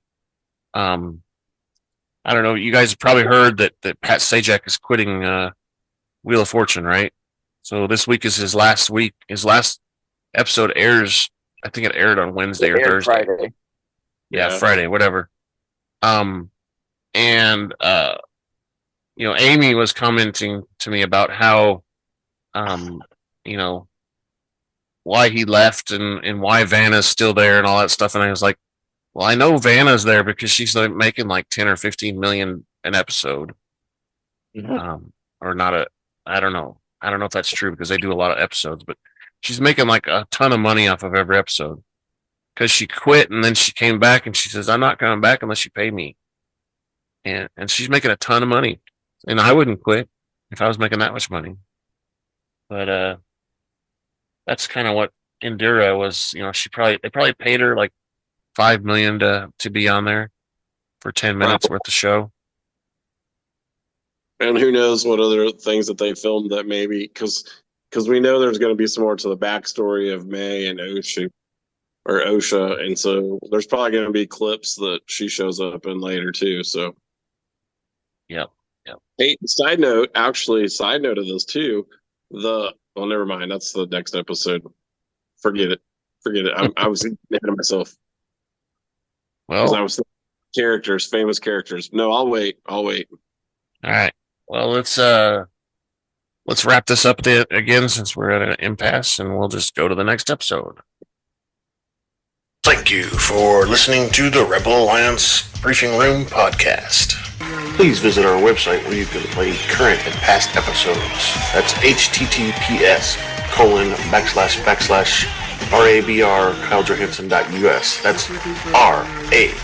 A: I don't know. You guys have probably heard that Pat Sajak is quitting Wheel of Fortune, right? So this week is his last week. His last episode airs. I think it aired on Wednesday or Thursday.
B: Friday.
A: Yeah, Friday, whatever. And Amy was commenting to me about how why he left and why Vanna's still there and all that stuff. And I was like, well, I know Vanna's there because she's making like 10 or 15 million an episode.
B: Mm-hmm.
A: Or not I don't know. I don't know if that's true because they do a lot of episodes, but she's making like a ton of money off of every episode because she quit and then she came back and she says, "I'm not coming back unless you pay me," and she's making a ton of money, and I wouldn't quit if I was making that much money. But that's kind of what Indira was. You know, they probably paid her like $5 million to be on there for 10 minutes worth of show.
C: And who knows what other things that they filmed that maybe because we know there's going to be some more to the backstory of May and Osha, and so there's probably going to be clips that she shows up in later too. So,
A: Yep.
C: hey, side note of this too. Never mind. That's the next episode. Forget it. I was ahead of myself because I
A: Well,
C: was thinking famous characters. No, I'll wait.
A: all right. Well, let's wrap this up again since we're at an impasse, and we'll just go to the next episode. Thank you for listening to the Rebel Alliance Briefing Room podcast. Please visit our website where you can play current and past episodes. That's https://RABR KyleJohansson.us. That's RABR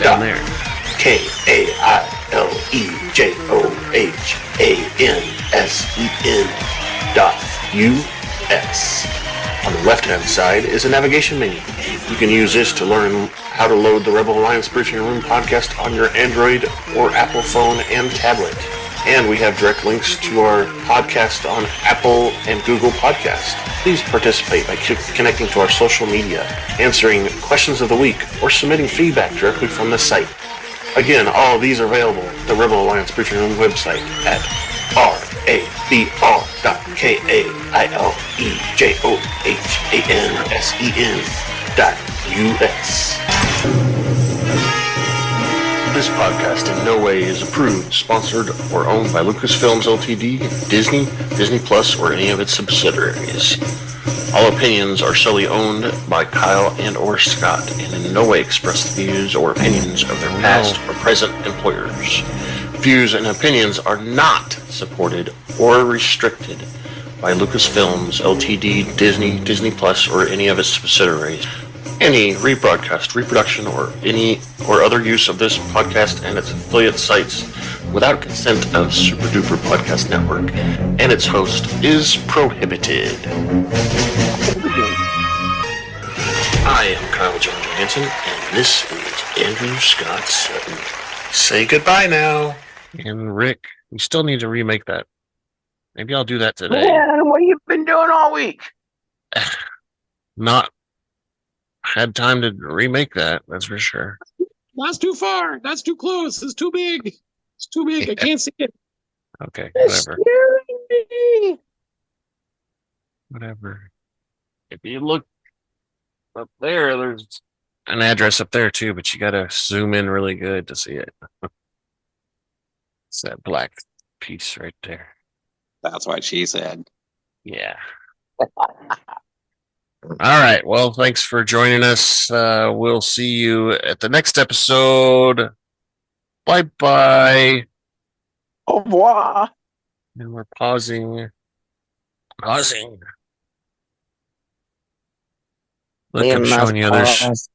A: Down there. KAILEJOHANSEN.US. On the left-hand side is a navigation menu. You can use this to learn how to load the Rebel Alliance Briefing Room podcast on your Android or Apple phone and tablet. And we have direct links to our podcast on Apple and Google Podcast. Please participate by connecting to our social media, answering questions of the week, or submitting feedback directly from the site. Again, all of these are available at the Rebel Alliance Briefing Room website at RABR.KAILEJOHANSEN.US. This podcast in no way is approved, sponsored, or owned by Lucasfilms Ltd., Disney, Disney Plus, or any of its subsidiaries. All opinions are solely owned by Kyle and or Scott and in no way express the views or opinions of their past or present employers. Views and opinions are not supported or restricted by Lucasfilms Ltd., Disney, Disney Plus, or any of its subsidiaries. Any rebroadcast, reproduction, or other use of this podcast and its affiliate sites without consent of Super Duper Podcast Network and its host is prohibited. I am Kyle Jung-Jae, and this is Andrew Scott Sutton. Say goodbye now. And Rick, we still need to remake that. Maybe I'll do that today.
B: Man, what have you been doing all week?
A: Not had time to remake that, that's for sure.
C: That's too far. That's too close. It's too big. It's too big. I can't see it.
A: Okay,
B: It's
A: whatever.
B: scaring me.
A: Whatever. If you look up there, there's an address up there too, but you gotta zoom in really good to see it. It's that black piece right there.
C: That's what she said.
A: Yeah. All right. Well, thanks for joining us. We'll see you at the next episode. Bye bye.
B: Au revoir.
A: And we're pausing. Look, I'm showing you others.